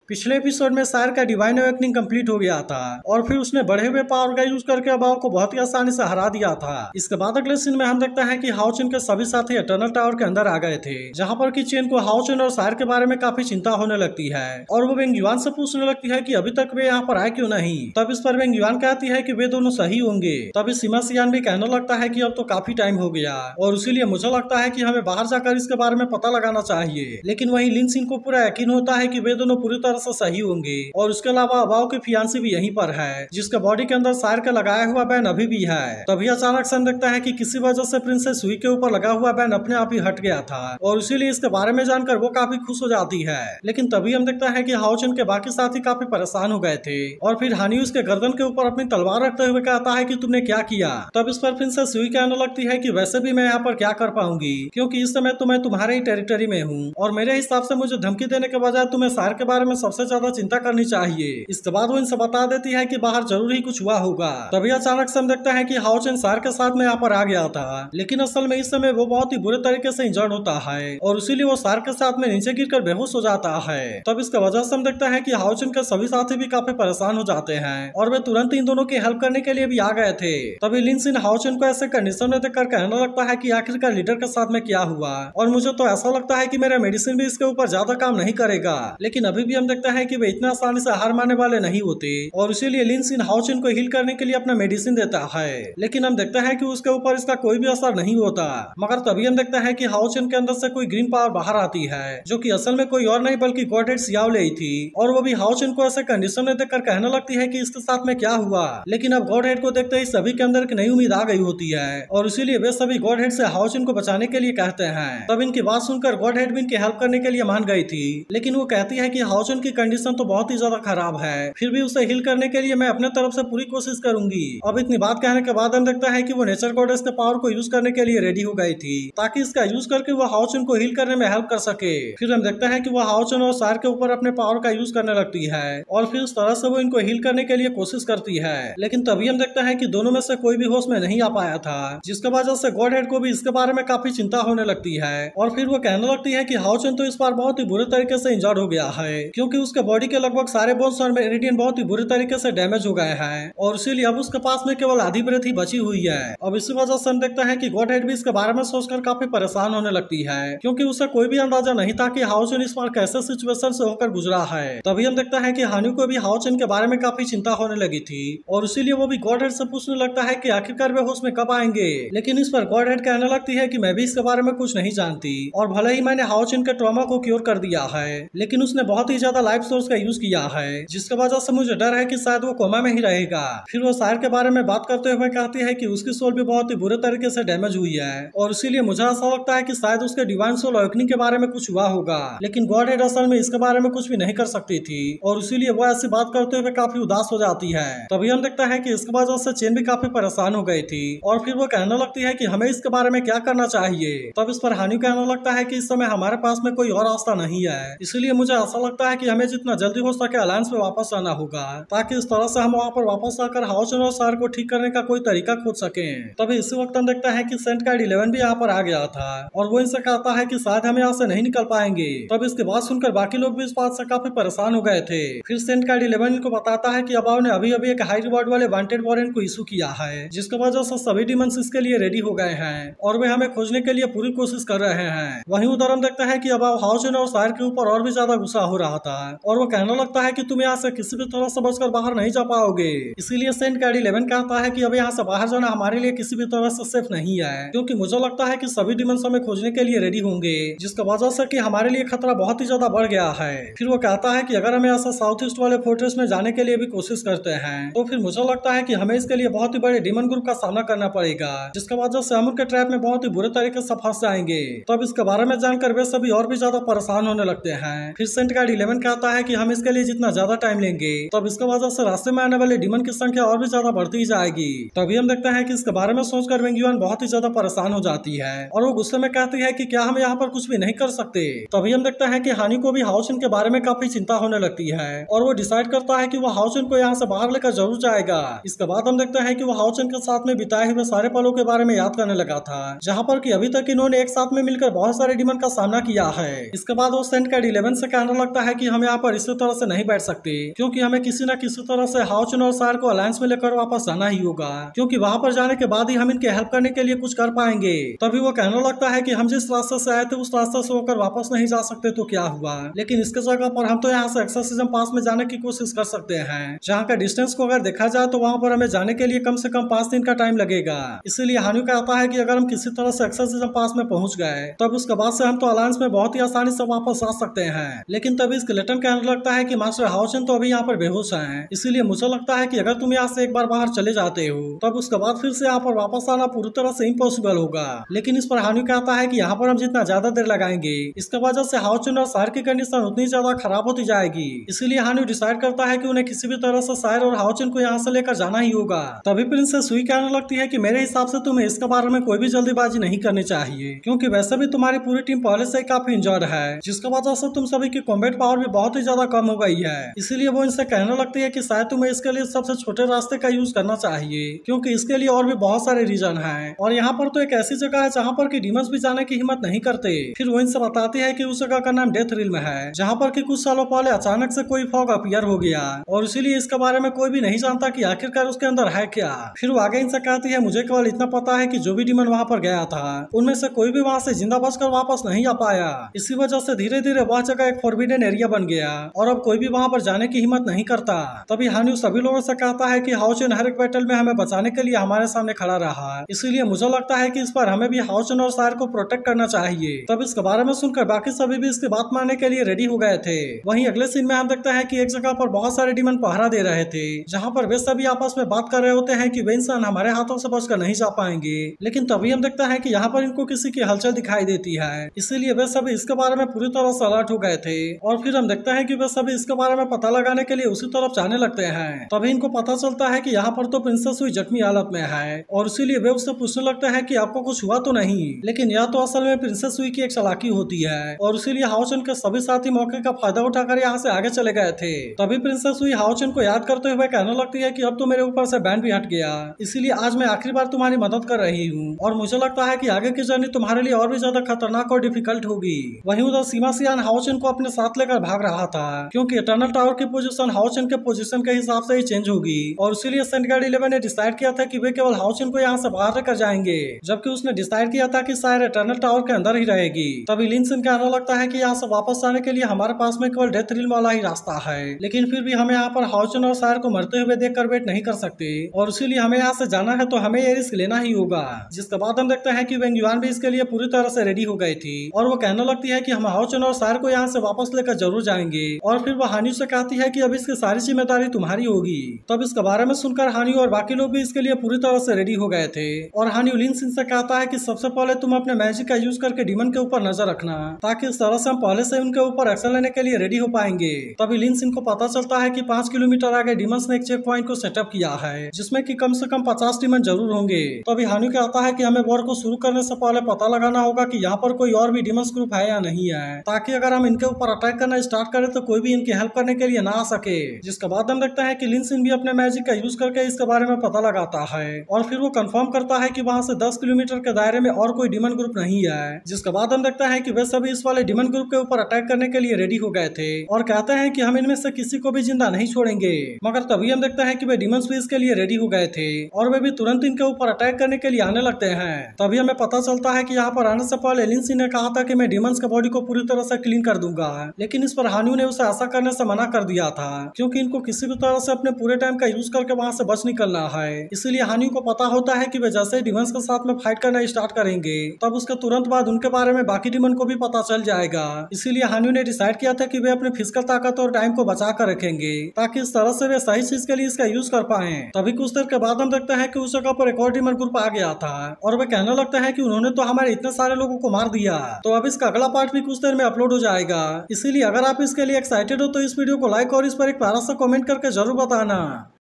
पिछले एपिसोड में सायर का डिवाइन अवेकनिंग कंप्लीट हो गया था और फिर उसने बढ़े हुए पावर का यूज करके अबाव को बहुत ही आसानी से हरा दिया था। इसके बाद अगले सीन में हम देखते हैं कि हाओचुन के सभी साथी इटर्नल टावर के अंदर आ गए थे, जहां पर कि चेन को हाओचुन और सायर के बारे में काफी चिंता होने लगती है और वो वेंग युआन से पूछने लगती है कि अभी तक वे यहाँ पर आए क्यों नहीं। तब इस पर वेंग युआन कहती है कि वे दोनों सही होंगे। तभी सीमा सियान भी कहने लगता है कि अब तो काफी टाइम हो गया और इसीलिए मुझे लगता है कि हमें बाहर जाकर इसके बारे में पता लगाना चाहिए। लेकिन वहीं लिन सिन को पूरा यकीन होता है कि वे दोनों पूरी तरह से सही होंगे और उसके अलावा अबाव की फियांसी भी यहीं पर है, जिसके बॉडी के अंदर सायर का लगाया हुआ बैन अभी भी है। तभी अचानक सन देखता है कि किसी वजह से प्रिंसेस सुई के ऊपर लगा हुआ बैन अपने आप ही हट गया था और इसीलिए इसके बारे में जानकर वो काफी खुश हो जाती है। लेकिन तभी हम देखता है कि हाओचुन के बाकी साथी काफी परेशान हो गए थे और फिर हानी उसके गर्दन के ऊपर अपनी तलवार रखते हुए कहता है कि तुमने क्या किया। तब इस पर प्रिंसेस सुई कहने लगती है कि वैसे भी मैं यहाँ पर क्या कर पाऊंगी, क्योंकि इस समय तो मैं तुम्हारे ही टेरिटरी में हूँ और मेरे हिसाब से मुझे धमकी देने के बजाय तुम्हें सायर के बारे में सबसे ज्यादा चिंता करनी चाहिए। इसके बाद वो इनसे बता देती है कि बाहर जरूर ही कुछ हुआ होगा। तभी अचानक से हम देखते हैं कि हाओचुन सायर के साथ में यहाँ पर आ गया था, लेकिन असल में इस समय वो बहुत ही बुरे तरीके से इंजर्ड होता है और इसीलिए वो सायर के साथ में नीचे गिरकर बेहोश हो जाता है। तब इसका वजह से हम देखते हैं कि हाओचुन के सभी साथी भी काफी परेशान हो जाते हैं और वे तुरंत इन दोनों की हेल्प करने के लिए भी आ गए थे। तभी लिन सिन हाओचुन को ऐसे कंडीशन में देखकर कहने लगता है कि आखिरकार लीडर के साथ में क्या हुआ और मुझे तो ऐसा लगता है कि मेरा मेडिसिन भी इसके ऊपर ज्यादा काम नहीं करेगा। लेकिन अभी भी हम देखते हैं कि वे इतना आसानी से हार मानने वाले नहीं होते और इसीलिए लिन सिन हाओचुन को हील करने के लिए अपना मेडिसिन देता है। लेकिन हम देखते हैं कि उसके ऊपर इसका कोई भी असर नहीं होता। मगर तभी हम देखते हैं कि हाओचुन के अंदर से कोई ग्रीन पावर बाहर आती है, जो कि असल में कोई और नहीं बल्कि गॉड हेड सियाओ लेई थी और वो भी हाओचुन को ऐसे कंडीशन में देखकर कहने लगती है कि इसके साथ में क्या हुआ। लेकिन अब गॉड हेड को देखते ही सभी के अंदर एक नई उम्मीद आ गई होती है और इसीलिए वे सभी गॉड हेड से हाओचुन को बचाने के लिए कहते हैं। तब इनकी बात सुनकर गॉड हेड भी इनकी हेल्प करने के लिए मान गई थी, लेकिन वो कहती है कि हाओचुन की कंडीशन तो बहुत ही ज्यादा खराब है, फिर भी उसे हील करने के लिए मैं अपने तरफ से पूरी कोशिश करूंगी। अब इतनी बात कहने के बाद हम देखता है कि वो नेचर गॉडेस के पावर को यूज करने के लिए रेडी हो गई थी, ताकि इसका यूज करके वो हाओचुन को हील करने में हेल्प कर सके। फिर हम देखते हैं कि वो हाओचुन और सायर के ऊपर अपने पावर का यूज करने लगती है और फिर उस तरह से वो इनको हील करने के लिए कोशिश करती है। लेकिन तभी हम देखते हैं कि दोनों में से कोई भी होश में नहीं आ पाया था, जिसके वजह से गॉड हेड को भी इसके बारे में काफी चिंता होने लगती है और फिर वो कहने लगती है कि हाओचुन तो इस बार बहुत ही बुरे तरीके से इंजर्ड हो गया है, क्योंकि उसके बॉडी के लगभग सारे बोन्स और मेरिडियन बहुत ही बुरे तरीके से डैमेज हो गए हैं और इसीलिए अब उसके पास में केवल आधी ब्रेथ ही बची हुई है। अब इसी वजह से हम देखते हैं कि गॉड हेड भी इसके बारे में सोचकर काफी परेशान होने लगती है, क्योंकि उसे कोई भी अंदाजा नहीं था कि हाओचुन इस बार कैसे सिचुएशन से होकर गुजरा है। तभी हम देखते हैं कि हानी को भी हाओचुन के बारे में काफी चिंता होने लगी थी और इसीलिए वो भी गॉड हेड से पूछने लगता है कि आखिरकार वे होश में कब आएंगे। लेकिन इस पर गॉड हेड कहने लगती है कि मैं भी इसके बारे में कुछ नहीं जानती और भले ही मैंने हाओचुन के ट्रॉमा को क्योर कर दिया है, लेकिन उसने बहुत ही ज्यादा लाइफ सोर्स का यूज किया है, जिसके वजह से मुझे डर है कि शायद वो कोमा में ही रहेगा। फिर वो सायर के बारे में बात करते हुए कहती है कि उसकी सोल भी बहुत ही बुरे तरीके से डैमेज हुई है और इसीलिए मुझे ऐसा लगता है कि शायद उसके डिवाइन सोल अवेकनिंग के बारे में कुछ हुआ होगा, लेकिन गॉड हेड असल में इसके बारे में कुछ भी नहीं कर सकती थी और इसीलिए वो ऐसी बात करते हुए काफी उदास हो जाती है। तभी हम देखते हैं कि इसके वजह से चेन भी काफी परेशान हो गई थी और फिर वो कहने लगती है कि हमें इसके बारे में क्या करना चाहिए। तब इस पर हानी कहने लगता है कि इस समय हमारे पास में कोई और रास्ता नहीं है, इसलिए मुझे ऐसा लगता है कि हमें जितना जल्दी हो सके अलायंस में वापस आना होगा, ताकि इस तरह से हम वहाँ पर वापस आकर हाओचुन और सायर को ठीक करने का कोई तरीका खोज सके। तभी इसी वक्त हम देखते हैं कि सेंट गार्ड 11 भी यहाँ पर आ गया था और वो इनसे कहता है कि शायद हम यहाँ से नहीं निकल पाएंगे। तब इसके बाद सुनकर बाकी लोग भी इस बात से काफी परेशान हो गए थे। फिर सेंट गार्ड 11 इनको बताता है कि अबाव ने अभी अभी एक हाई रिवॉर्ड वाले वांटेड वारंट को इशू किया है, जिसकी वजह से सभी डिमंस इसके लिए रेडी हो गए हैं और वे हमें खोजने के लिए पूरी कोशिश कर रहे हैं। वहीं उधर हम देखते हैं कि अबाव हाओचुन और सायर के ऊपर और भी ज्यादा गुस्सा हो रहा था और वो कहने लगता है कि तुम यहाँ से किसी भी तरह से बचकर बाहर नहीं जा पाओगे। इसीलिए सेंट गार्ड 11 कहता है कि अब यहाँ से बाहर जाना हमारे लिए किसी भी तरह से सेफ नहीं है, क्योंकि मुझे लगता है कि सभी डिमंस हमें खोजने के लिए रेडी होंगे, जिसकी वजह से कि हमारे लिए खतरा बहुत ही ज्यादा बढ़ गया है। फिर वो कहता है कि अगर हम यहाँ से साउथ ईस्ट वाले फोर्ट्रेस में जाने के लिए भी कोशिश करते हैं तो फिर मुझे लगता है कि हमें इसके लिए बहुत ही बड़े डिमन ग्रुप का सामना करना पड़ेगा, जिसकी वजह से हम उनके ट्रैप में बहुत ही बुरे तरीके से फंस जाएंगे। तब इसके बारे में जानकर वे सभी और भी ज्यादा परेशान होने लगते हैं। फिर सेंट गार्ड 11 कहता है कि हम इसके लिए जितना ज्यादा टाइम लेंगे तब इसके वजह से रास्ते में आने वाले डिमन की संख्या और भी ज्यादा बढ़ती ही जाएगी। तभी हम देखते हैं कि इसके बारे में सोचकर वेंग युआन बहुत ही ज्यादा परेशान हो जाती है और वो गुस्से में कहती है कि क्या हम यहाँ पर कुछ भी नहीं कर सकते। तभी हम देखते हैं कि हानी को भी हाओचुन के बारे में काफी चिंता होने लगती है और वो डिसाइड करता है कि वो हाओचुन को यहाँ से बाहर लेकर जरूर जाएगा। इसके बाद हम देखते हैं कि वो हाओचुन के साथ में बिताए हुए सारे पलों के बारे में याद करने लगा था, जहाँ पर कि अभी तक इन्होंने एक साथ में मिलकर बहुत सारे डिमन का सामना किया है। इसके बाद वो सेंट गार्ड 11 से कहने लगता है कि हम यहाँ पर इसी तरह से नहीं बैठ सकते, क्योंकि हमें किसी न किसी तरह से हाओचुन और सार को अलायंस में लेकर वापस जाना ही होगा, क्योंकि वहाँ पर जाने के बाद ही हम इनके हेल्प करने के लिए कुछ कर पाएंगे। तभी वो कहने लगता है कि हम जिस रास्ते से आए थे उस रास्ते से होकर वापस नहीं जा सकते तो क्या हुआ, लेकिन इसके जगह पर हम तो यहाँ से एक्सोर्सिज्म पास में जाने की कोशिश कर सकते हैं, जहाँ का डिस्टेंस को अगर देखा जाए तो वहाँ पर हमें जाने के लिए कम से कम 5 दिन का टाइम लगेगा। इसीलिए हान्यू कहता है कि अगर हम किसी तरह से एक्सोर्सिज्म पास में पहुंच गए तब उसके बाद से हम तो अलायंस में बहुत ही आसानी से वापस आ सकते हैं। लेकिन तभी स्केलेटन कहने लगता है कि मास्टर हाओचन तो अभी यहाँ पर बेहोश हैं, इसीलिए मुझे लगता है कि अगर तुम यहाँ से एक बार बाहर चले जाते हो तब उसके बाद फिर से यहाँ पर वापस आना पूरी तरह से इम्पॉसिबल होगा। लेकिन इस पर हान्यू कहता है कि यहाँ पर हम जितना ज्यादा देर लगाएंगे इसके वजह से हाओचन और सार की कंडीशन उतनी ज्यादा खराब होती जाएगी। इसीलिए हान्यू डिसाइड करता है कि उन्हें किसी भी तरह से सार और हाओचन को यहाँ से लेकर जाना ही होगा। तभी प्रिंसेस सुई कहने लगती है कि मेरे हिसाब से तुम्हें इसके बारे में कोई भी जल्दीबाजी नहीं करनी चाहिए, क्योंकि वैसे भी तुम्हारी पूरी टीम पहले से काफी इंजर्ड है, जिसकी वजह से तुम सभी की कॉम्बैट पावर भी बहुत ही ज्यादा कम हो गई है। इसीलिए वो इनसे कहने लगती है कि शायद तुम्हें इसके लिए सबसे छोटे रास्ते का यूज करना चाहिए, क्योंकि इसके लिए और भी बहुत सारे रीजन हैं और यहाँ पर तो एक ऐसी जगह है जहाँ पर कि डीमंस भी जाने की हिम्मत नहीं करते। फिर वो इनसे बताती है कि उस जगह का नाम डेथ रिल्म है, जहाँ पर कि कुछ सालों पहले अचानक से कोई फॉग अपीयर हो गया और इसीलिए इसके बारे में कोई भी नहीं जानता कि आखिरकार उसके अंदर है क्या। फिर वो आगे इनसे कहती है मुझे केवल इतना पता है कि जो भी डीमन वहाँ पर गया था उनमें से कोई भी वहाँ से जिंदा बचकर वापस नहीं आ पाया। इसी वजह से धीरे धीरे वह जगह एक फॉरबिडन एरिया बन गया और अब कोई भी वहाँ पर जाने की हिम्मत नहीं करता। तभी हान्यू सभी लोगों से कहता है कि हाओचन हर एक बैटल में हमें बचाने के लिए हमारे सामने खड़ा रहा, इसीलिए मुझे लगता है कि इस पर हमें भी हाओचन और सार को प्रोटेक्ट करना चाहिए। तब इसके बारे में सुनकर बाकी सभी भी इसकी बात मानने के लिए रेडी हो गए थे। वहीं अगले सीन में हम देखते हैं कि एक जगह पर बहुत सारे डीमन पहरा दे रहे थे, जहाँ पर वे सभी आपस में बात कर रहे होते हैं कि वे इंसान हमारे हाथों से बचकर नहीं जा पाएंगे। लेकिन तभी हम देखते हैं कि यहाँ पर इनको किसी की हलचल दिखाई देती है, इसीलिए वे सभी इसके बारे में पूरी तरह से अलर्ट हो गए थे और फिर हम देखते हैं कि वे सभी इसके बारे में पता लगाने के लिए उसी तरफ जाने लगते हैं। तभी इनको पता चलता है कि यहाँ पर तो प्रिंसेस सुई जख्मी हालत में है और इसीलिए वे उससे पूछने लगते हैं कि आपको कुछ हुआ तो नहीं। लेकिन यह तो असल में प्रिंसेस सुई की एक चालाकी होती है और इसीलिए हाओचन के सभी साथी मौके का फायदा उठाकर यहाँ से आगे चले गए थे। तभी प्रिंसेस सुई हाओचन को याद करते हुए कहने लगती है कि अब तो मेरे ऊपर से बैन भी हट गया, इसीलिए आज मैं आखिरी बार तुम्हारी मदद कर रही हूँ और मुझे लगता है कि आगे की जर्नी तुम्हारे लिए और भी ज्यादा खतरनाक और डिफिकल्ट होगी। वहीं उधर सीमा सियान हाओचन को अपने साथ लेकर भाग रहा था, क्योंकि इटर्नल टावर की पोजीशन हाओचन के पोजीशन के हिसाब से ही चेंज होगी और इसीलिए सेंटगार्ड 11 ने डिसाइड किया था कि वे केवल हाओचन को यहाँ से बाहर लेकर जाएंगे, जबकि उसने डिसाइड किया था कि शायद इटर्नल टावर के अंदर ही रहेगी। तभी लिनसिन कहने लगता है कि यहाँ से वापस आने के लिए हमारे पास में केवल डेथ रिल्म वाला ही रास्ता है, लेकिन फिर भी हमें यहाँ पर हाओचन और सायर को मरते हुए देखकर वेट नहीं कर सकते और इसीलिए हमें यहाँ से जाना है तो हमें ये रिस्क लेना ही होगा। जिसके बाद हम देखते हैं कि वेंग युआन भी इसके लिए पूरी तरह से रेडी हो गई थी और वो कहने लगती है कि हम हाओचन और सायर को यहाँ से वापस लेकर जरूर जाएंगे और फिर वो हान्यू से कहती है कि अब इसकी सारी जिम्मेदारी तुम्हारी होगी। तब इसके बारे में सुनकर हान्यू और बाकी लोग भी इसके लिए पूरी तरह से रेडी हो गए थे और हान्यू लिनसिन से कहता है कि सबसे पहले तुम अपने मैजिक का यूज करके डीमन के ऊपर नजर रखना, ताकि इस तरह से हम पहले से उनके ऊपर एक्शन लेने के लिए रेडी हो पाएंगे। तभी लिनसिन को पता चलता है कि 5 किलोमीटर आगे डीमंस ने एक चेक पॉइंट को सेटअप किया है, जिसमें कि कम से कम 50 डीमन जरूर होंगे। तभी हान्यू कहता है कि हमें वॉर को शुरू करने से पहले पता लगाना होगा कि यहाँ पर कोई और भी डीमंस ग्रुप है या नहीं है, ताकि अगर हम इनके ऊपर अटैक करना स्टार्ट करें तो कोई भी इनकी हेल्प करने के लिए ना आ सके। जिसके बाद हम देखते हैं कि लिनसिन भी अपने मैजिक का यूज करके इसके बारे में पता लगाता है और फिर वो कंफर्म करता है कि वहाँ से 10 किलोमीटर के दायरे में और कोई डीमन ग्रुप नहीं है। जिसके बाद हम देखते हैं कि वे सभी इस वाले डीमन ग्रुप के ऊपर अटैक करने के लिए रेडी हो गए थे और कहते हैं कि हम इनमें से किसी को भी जिंदा नहीं छोड़ेंगे। मगर तभी हम देखते हैं कि वे डीमंस भी इसके लिए रेडी हो गए थे और वे भी तुरंत इनके ऊपर अटैक करने के लिए आने लगते हैं। तभी हमें पता चलता है कि यहाँ पर आने से पहले लिनसिन ने कहा था कि मैं डीमंस के बॉडी को पूरी तरह से क्लीन कर दूंगा, लेकिन इस पर हान्यू ने उसे ऐसा करने से मना कर दिया था, क्योंकि इनको किसी भी तरह से अपने पूरे टाइम का यूज करके वहाँ से बच निकलना है। इसीलिए हान्यू को पता होता है कि वे जैसे डीमंस के साथ में फाइट करना स्टार्ट करेंगे तब उसके तुरंत बाद उनके बारे में बाकी डीमन को भी पता चल जाएगा। इसीलिए हान्यू ने डिसाइड किया था कि वे अपने फिजिकल ताकत और टाइम को बचा कर रखेंगे, ताकि इस तरह से वे सही चीज के लिए इसका यूज कर पाए। तभी कुछ देर के बाद हम देखते हैं कि उस जगह पर एक और डीमन ग्रुप आ गया था और वे कहने लगते हैं कि उन्होंने तो हमारे इतने सारे लोगों को मार दिया। तो अब इसका अगला पार्ट भी कुछ देर में अपलोड हो जाएगा, इसीलिए अगर आप इसके लिए एक्साइटेड हो तो इस वीडियो को लाइक और इस पर एक प्यारा सा कमेंट करके जरूर बताना।